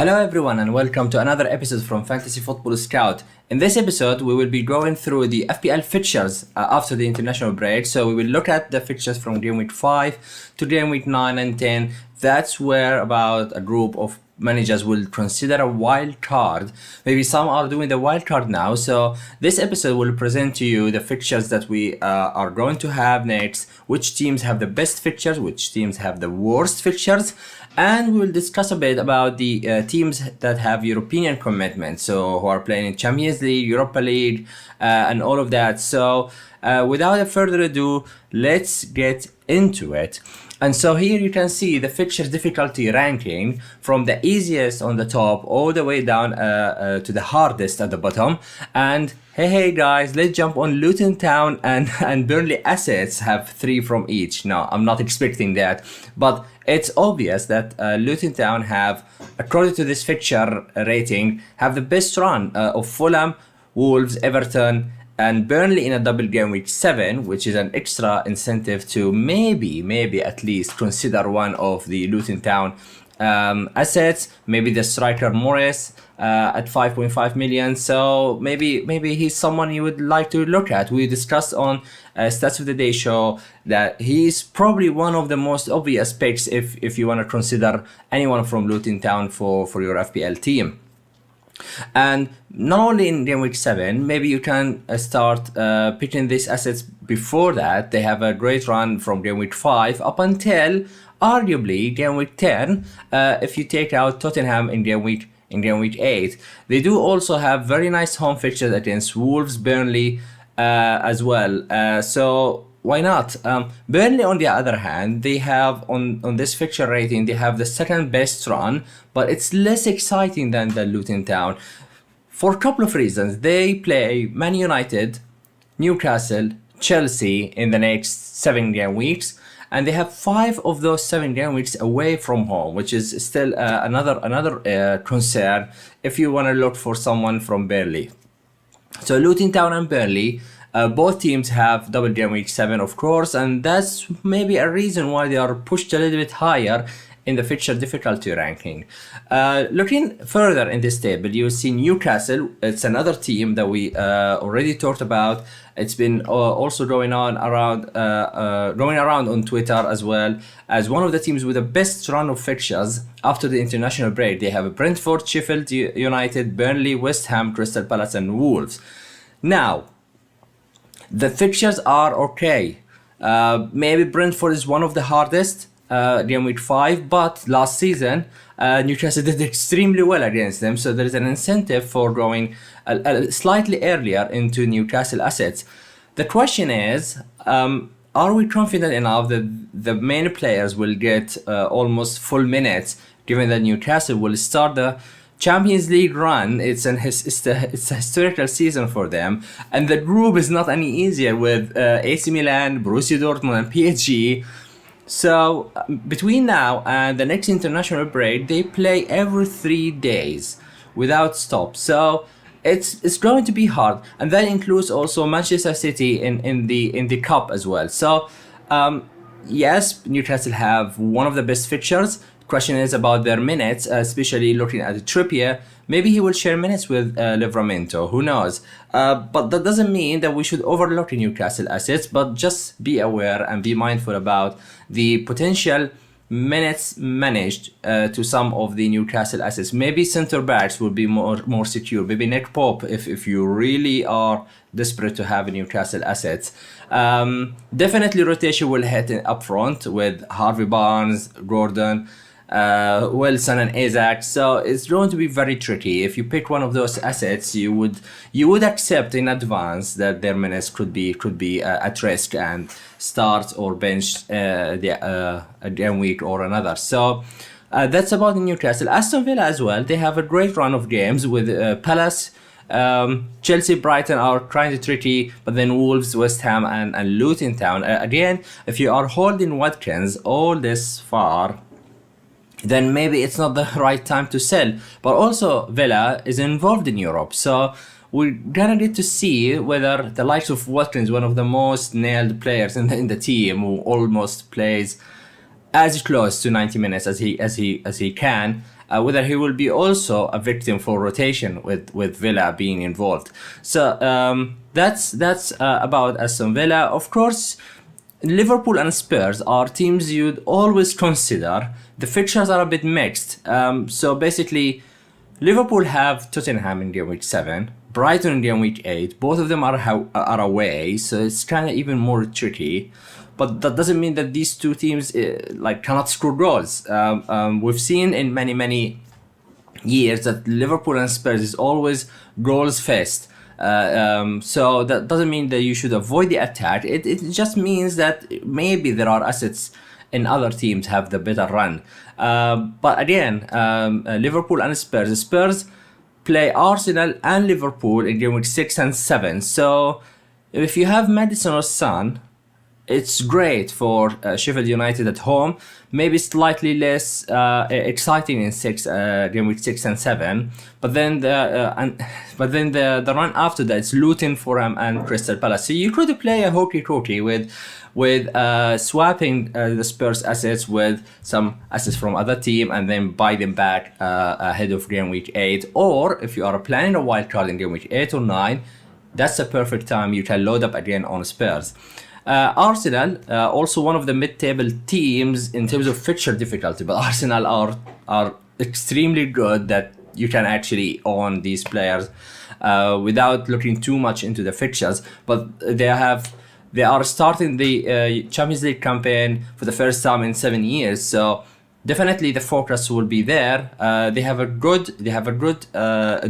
Hello everyone and welcome to another episode from Fantasy Football Scout. In this episode we will be going through the FPL fixtures after the international break. So we will look at the fixtures from Gameweek 5 to Gameweek 9 and 10. That's where about a group of managers will consider a wild card. Maybe some are doing the wild card now. So this episode will present to you the fixtures that we are going to have next, which teams have the best fixtures, which teams have the worst fixtures, and we will discuss a bit about the teams that have European commitment, so who are playing in Champions League, Europa League, and all of that. So without further ado, let's get into it. And so here you can see the fixture difficulty ranking from the easiest on the top all the way down to the hardest at the bottom. And hey guys, let's jump on Luton Town and Burnley assets have 3 from each. No, I'm not expecting that, but it's obvious that Luton Town have, according to this fixture rating, have the best run of Fulham, Wolves, Everton, and Burnley in a double game week 7, which is an extra incentive to maybe at least consider one of the Luton Town assets. Maybe the striker Morris at 5.5 million. So maybe he's someone you would like to look at. We discussed on Stats of the Day show that he's probably one of the most obvious picks if you want to consider anyone from Luton Town for your FPL team. And not only in game week 7, maybe you can start picking these assets before that. They have a great run from game week 5 up until arguably game week 10 if you take out Tottenham in game week 8. They do also have very nice home fixtures against Wolves, Burnley as well. So why not? Burnley, on the other hand, they have on this fixture rating, they have the second best run, but it's less exciting than the Luton Town for a couple of reasons. They play Man United, Newcastle, Chelsea in the next 7 game weeks, and they have 5 of those 7 game weeks away from home, which is still another concern if you want to look for someone from Burnley. So Luton Town and Burnley, both teams have double game week 7, of course, and that's maybe a reason why they are pushed a little bit higher in the fixture difficulty ranking. Looking further in this table, you see Newcastle. It's another team that we already talked about. It's been also going around on Twitter as well as one of the teams with the best run of fixtures after the international break. They have Brentford, Sheffield United, Burnley, West Ham, Crystal Palace, and Wolves. Now, the fixtures are okay. Maybe Brentford is one of the hardest, game week 5, but last season Newcastle did extremely well against them, so there is an incentive for going slightly earlier into Newcastle assets. The question is, are we confident enough that the main players will get almost full minutes, given that Newcastle will start the Champions League run? It's a historical season for them, and the group is not any easier with AC Milan, Borussia Dortmund, and PSG. So between now and the next international break, they play every 3 days without stop. So it's going to be hard, and that includes also Manchester City in the cup as well. So yes, Newcastle have one of the best fixtures. Question is about their minutes, especially looking at Trippier. Maybe he will share minutes with Livramento, who knows. But that doesn't mean that we should overlook the Newcastle assets, but just be aware and be mindful about the potential minutes managed to some of the Newcastle assets. Maybe center backs will be more secure. Maybe Nick Pope if you really are desperate to have a Newcastle assets. Definitely rotation will hit up front with Harvey Barnes, Gordon, Wilson, and Isaac. So it's going to be very tricky. If you pick one of those assets, you would accept in advance that their minutes could be at risk and start or bench a game week or another. So that's about the Newcastle. Aston Villa as well. They have a great run of games with Palace, Chelsea, Brighton are kind of tricky, but then Wolves, West Ham, and Luton Town. Again, if you are holding Watkins all this far, then maybe it's not the right time to sell. But also Villa is involved in Europe, so we're gonna get to see whether the likes of Watkins, one of the most nailed players in the team, who almost plays as close to 90 minutes as he can, whether he will be also a victim for rotation with Villa being involved. So that's about Aston Villa. Of course, Liverpool and Spurs are teams you'd always consider. The fixtures are a bit mixed. So basically, Liverpool have Tottenham in game week 7, Brighton in game week 8. Both of them are away, so it's kind of even more tricky. But that doesn't mean that these two teams cannot score goals. We've seen in many years that Liverpool and Spurs is always goals fest. So that doesn't mean that you should avoid the attack. It just means that maybe there are assets in other teams have the better run. But again, Liverpool and Spurs play Arsenal and Liverpool in game week 6 and 7. So if you have Maddison or Son, it's great for Sheffield United at home. Maybe slightly less exciting in game week 6 and 7. But then the run after that is Luton, Fulham, and Crystal Palace. So you could play a hokey-cokey with swapping the Spurs assets with some assets from other team and then buy them back ahead of game week 8. Or if you are planning a wild card in game week 8 or 9, that's the perfect time you can load up again on Spurs. Arsenal, also one of the mid-table teams in terms of fixture difficulty, but Arsenal are extremely good that you can actually own these players without looking too much into the fixtures. But they are starting the Champions League campaign for the first time in 7 years, so definitely the focus will be there. They have a good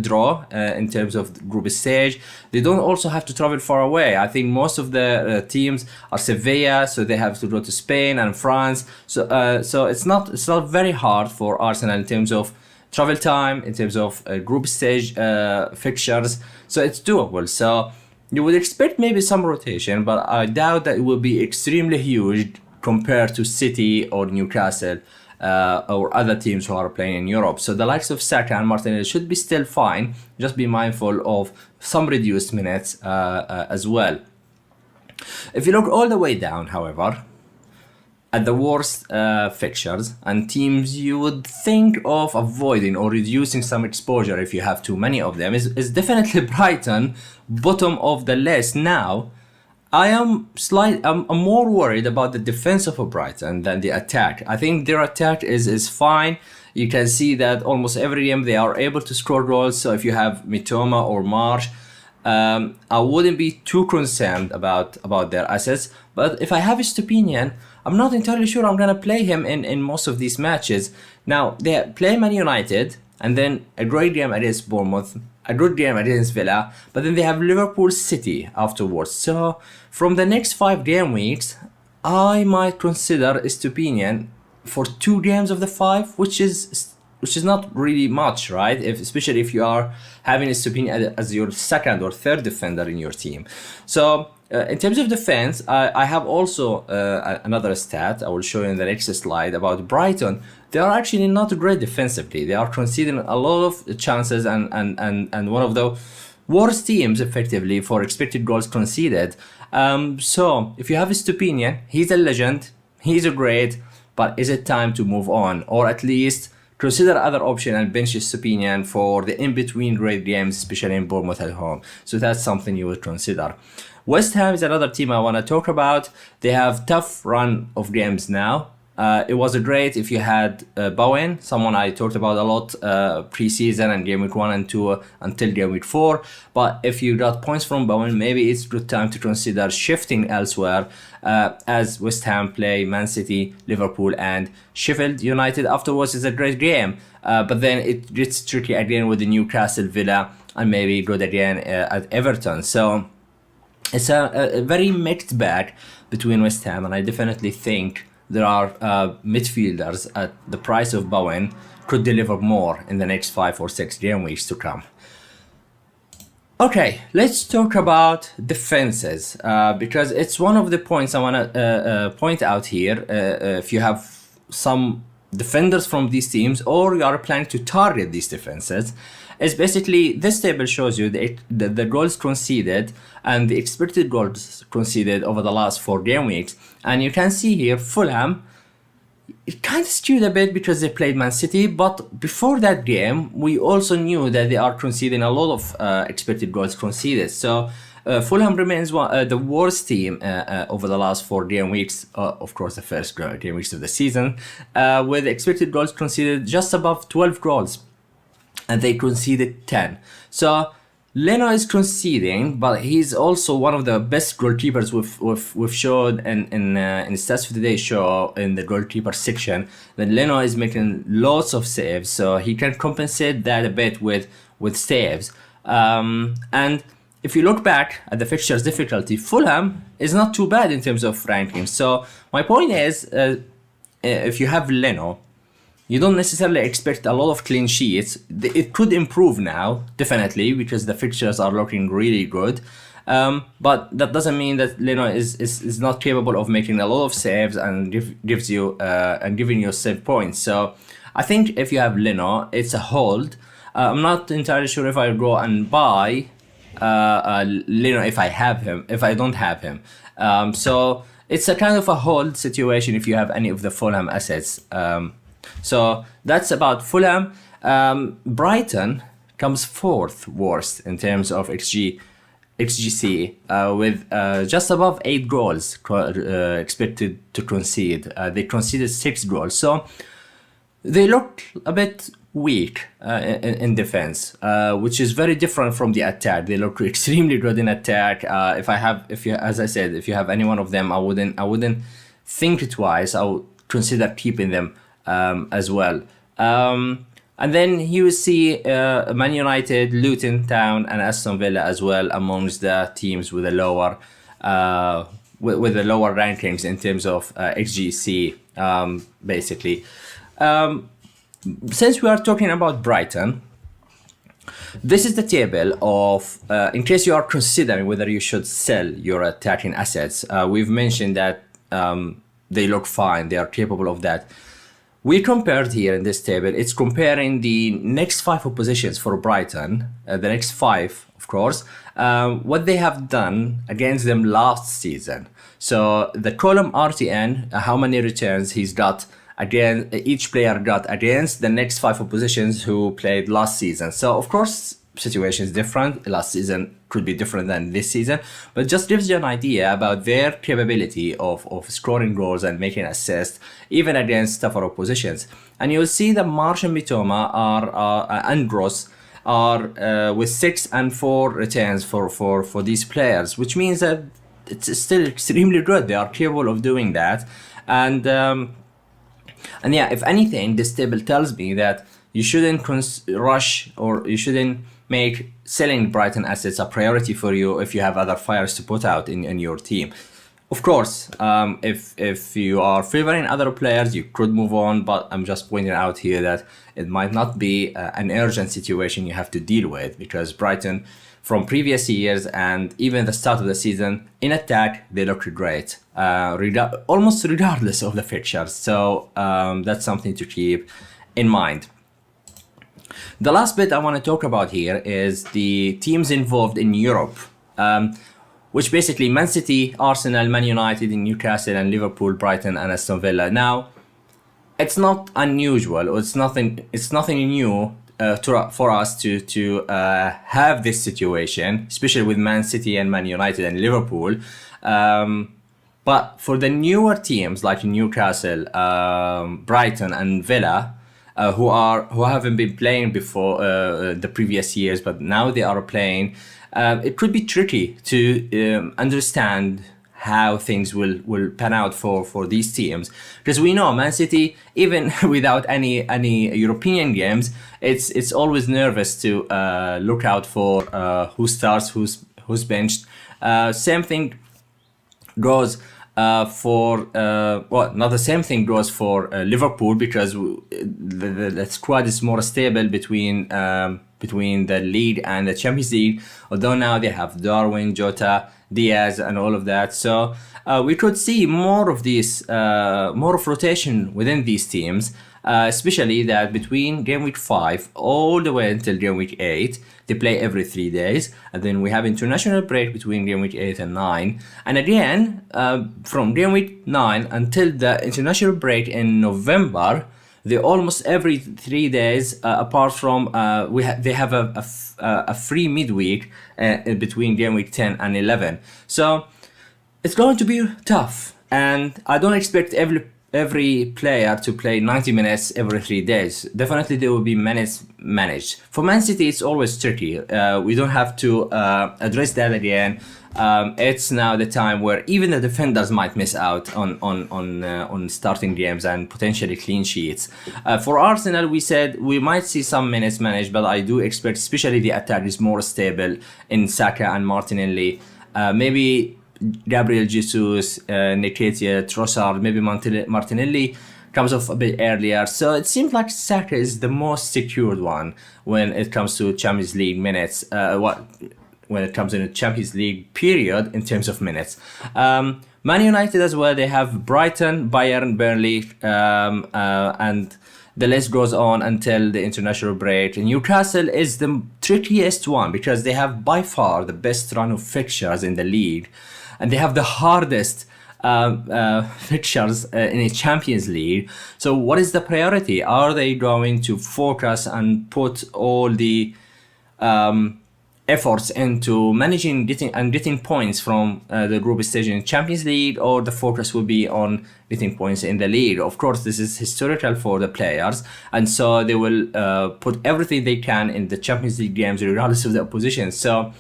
draw in terms of group stage. They don't also have to travel far away. I think most of the teams are Sevilla, so they have to go to Spain and France. So it's not very hard for Arsenal in terms of travel time, in terms of group stage fixtures. So it's doable. So you would expect maybe some rotation, but I doubt that it will be extremely huge compared to City or Newcastle. Or other teams who are playing in Europe. So the likes of Saka and Martinelli should be still fine. Just be mindful of some reduced minutes as well. If you look all the way down, however, at the worst fixtures and teams you would think of avoiding or reducing some exposure if you have too many of them is definitely Brighton, bottom of the list. Now, I'm more worried about the defense of Brighton than the attack. I think their attack is fine. You can see that almost every game they are able to score goals. So if you have Mitoma or Marsh, I wouldn't be too concerned about their assets. But if I have Stupinian, I'm not entirely sure I'm gonna play him in most of these matches. Now they play Man United and then a great game against Bournemouth, a good game against Villa, but then they have Liverpool City afterwards. So from the next 5 game weeks, I might consider Stupinian for 2 games of the 5, which is not really much, right? Especially if you are having Stupinian as your second or third defender in your team. So in terms of defense, I have also another stat I will show you in the next slide about Brighton. They are actually not great defensively. They are conceding a lot of chances and one of the worst teams effectively for expected goals conceded. So if you have Stupinian, he's a legend, he's a great, but is it time to move on? Or at least consider other option and bench Stupinian for the in-between great games, especially in Bournemouth at home. So that's something you would consider. West Ham is another team I want to talk about. They have tough run of games now. It was great if you had Bowen, someone I talked about a lot pre-season and game week 1 and 2 until game week 4. But if you got points from Bowen, maybe it's good time to consider shifting elsewhere as West Ham play Man City, Liverpool and Sheffield United. Afterwards is a great game, but then it gets tricky again with the Newcastle, Villa and maybe good again at Everton. So it's a very mixed bag between West Ham, and I definitely think there are midfielders at the price of Bowen could deliver more in the next 5 or 6 game weeks to come. Okay, let's talk about defenses because it's one of the points I want to point out here. If you have some defenders from these teams or you are planning to target these defenses, is basically this table shows you the goals conceded and the expected goals conceded over the last 4 game weeks. And you can see here Fulham it kind of skewed a bit because they played Man City, but before that game, we also knew that they are conceding a lot of expected goals conceded. So Fulham remains the worst team over the last 4 game weeks, of course the first game weeks of the season, with expected goals conceded just above 12 goals, and they conceded 10. So Leno is conceding, but he's also one of the best goalkeepers we've showed in Stats for Today show in the goalkeeper section. That Leno is making lots of saves, so he can compensate that a bit with saves. And if you look back at the fixtures difficulty, Fulham is not too bad in terms of rankings. So my point is, if you have Leno, you don't necessarily expect a lot of clean sheets. It could improve now, definitely, because the fixtures are looking really good. But that doesn't mean that Leno is not capable of making a lot of saves and gives you and giving you save points. So I think if you have Leno, it's a hold. I'm not entirely sure if I'll go and buy Leno if I don't have him. So it's a kind of a hold situation if you have any of the Fulham assets. So that's about Fulham. Brighton comes 4th worst in terms of XGC with just above 8 goals expected to concede. They conceded 6 goals. So they look a bit weak in defense, which is very different from the attack. They look extremely good in attack. As I said, if you have any one of them, I wouldn't think twice. I would consider keeping them as well. And then you will see Man United, Luton Town, and Aston Villa as well amongst the teams with the lower rankings in terms of XGC, basically. Since we are talking about Brighton, this is the table of, in case you are considering whether you should sell your attacking assets. We've mentioned that they look fine, they are capable of that. We compared here in this table, it's comparing the next 5 oppositions for Brighton, the next 5, of course, what they have done against them last season. So the column RTN, how many returns he's got again, each player got against the next 5 oppositions who played last season. So of course, situation is different. Last season could be different than this season, but just gives you an idea about their capability of scoring goals and making assists, even against tougher oppositions. And you'll see that Marsh and Mitoma and Gross are with 6 and 4 returns for these players, which means that it's still extremely good. They are capable of doing that. And yeah, if anything, this table tells me that you shouldn't rush, or you shouldn't make selling Brighton assets a priority for you if you have other fires to put out in your team. Of course, if you are favoring other players, you could move on, but I'm just pointing out here that it might not be an urgent situation you have to deal with, because Brighton, from previous years and even the start of the season, in attack, they look great, almost regardless of the fixtures. So that's something to keep in mind. The last bit I want to talk about here is the teams involved in Europe, which basically Man City, Arsenal, Man United, Newcastle, and Liverpool, Brighton, and Aston Villa. Now, it's not unusual, or it's nothing new for us to have this situation, especially with Man City and Man United and Liverpool. But for the newer teams like Newcastle, Brighton, and Villa, who haven't been playing before the previous years, but now they are playing, it could be tricky to understand how things will pan out for these teams, because we know Man City, even without any European games, it's always nervous to look out for who starts, who's benched. Same thing goes for not the same thing goes for Liverpool, because the squad is more stable between the league and the Champions League, although now they have Darwin, Jota, Diaz, and all of that. So we could see more of rotation within these teams, especially that between game week 5 all the way until game week 8, they play every 3 days, and then we have international break between game week 8 and 9, and again from game week 9 until the international break in November, they almost every 3 days, apart from they have a free midweek between game week 10 and 11. So it's going to be tough, and I don't expect every player to play 90 minutes every 3 days. Definitely there will be minutes managed. For Man City, it's always tricky. We don't have to address that again. It's now the time where even the defenders might miss out on starting games and potentially clean sheets. For Arsenal, we said we might see some minutes managed, but I do expect, especially the attack is more stable in Saka and Martinelli. Maybe Gabriel Jesus, Nketiah, Trossard, maybe Martinelli comes off a bit earlier. So it seems like Saka is the most secured one when it comes to Champions League minutes. When it comes in a Champions League period in terms of minutes. Man United as well, they have Brighton, Bayern, Burnley, and the list goes on until the international break. Newcastle is the trickiest one because they have by far the best run of fixtures in the league, and they have the hardest fixtures in a Champions League. So what is the priority? Are they going to focus and put all the efforts into getting points from the group stage in Champions League, or the focus will be on getting points in the league? Of course, this is historical for the players, and so they will put everything they can in the Champions League games regardless of the opposition. So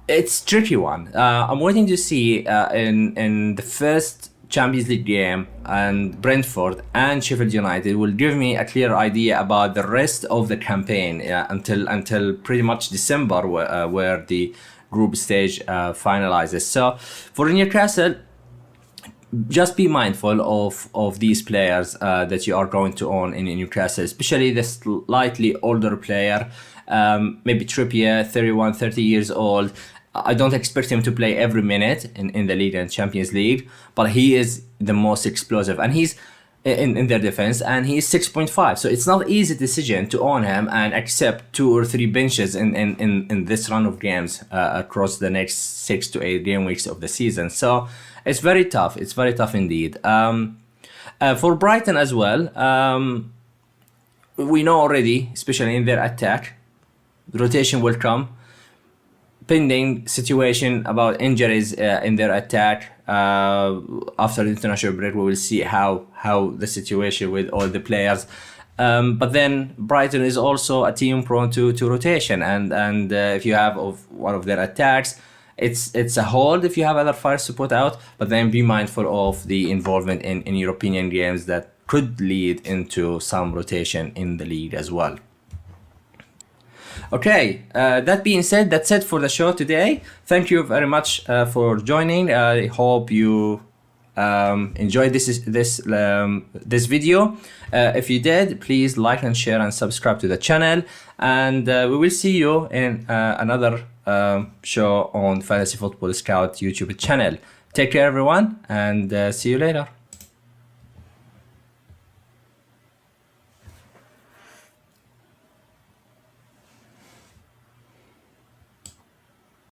it's a tricky one. I'm waiting to see in the first Champions League game, and Brentford and Sheffield United will give me a clear idea about the rest of the campaign until pretty much December, where the group stage finalizes. So for Newcastle, just be mindful of these players that you are going to own in Newcastle, especially the slightly older player, maybe Trippier, 30 years old. I don't expect him to play every minute in the league and Champions League, but he is the most explosive, and he's in their defense, and he's 6.5. So it's not easy decision to own him and accept 2 or 3 benches in this run of games across the next 6 to 8 game weeks of the season. So it's very tough. It's very tough indeed. For Brighton as well, we know already, especially in their attack, rotation will come. Pending situation about injuries in their attack, after the international break, we will see how the situation with all the players. But then Brighton is also a team prone to rotation, and if you have one of their attacks, it's a hold if you have other fires to put out. But then be mindful of the involvement in European games that could lead into some rotation in the league as well. Okay, that being said, that's it for the show today. Thank you very much for joining. I hope you enjoyed this video. If you did, please like and share and subscribe to the channel, and we will see you in another show on Fantasy Football Scout YouTube channel. Take care, everyone, and see you later.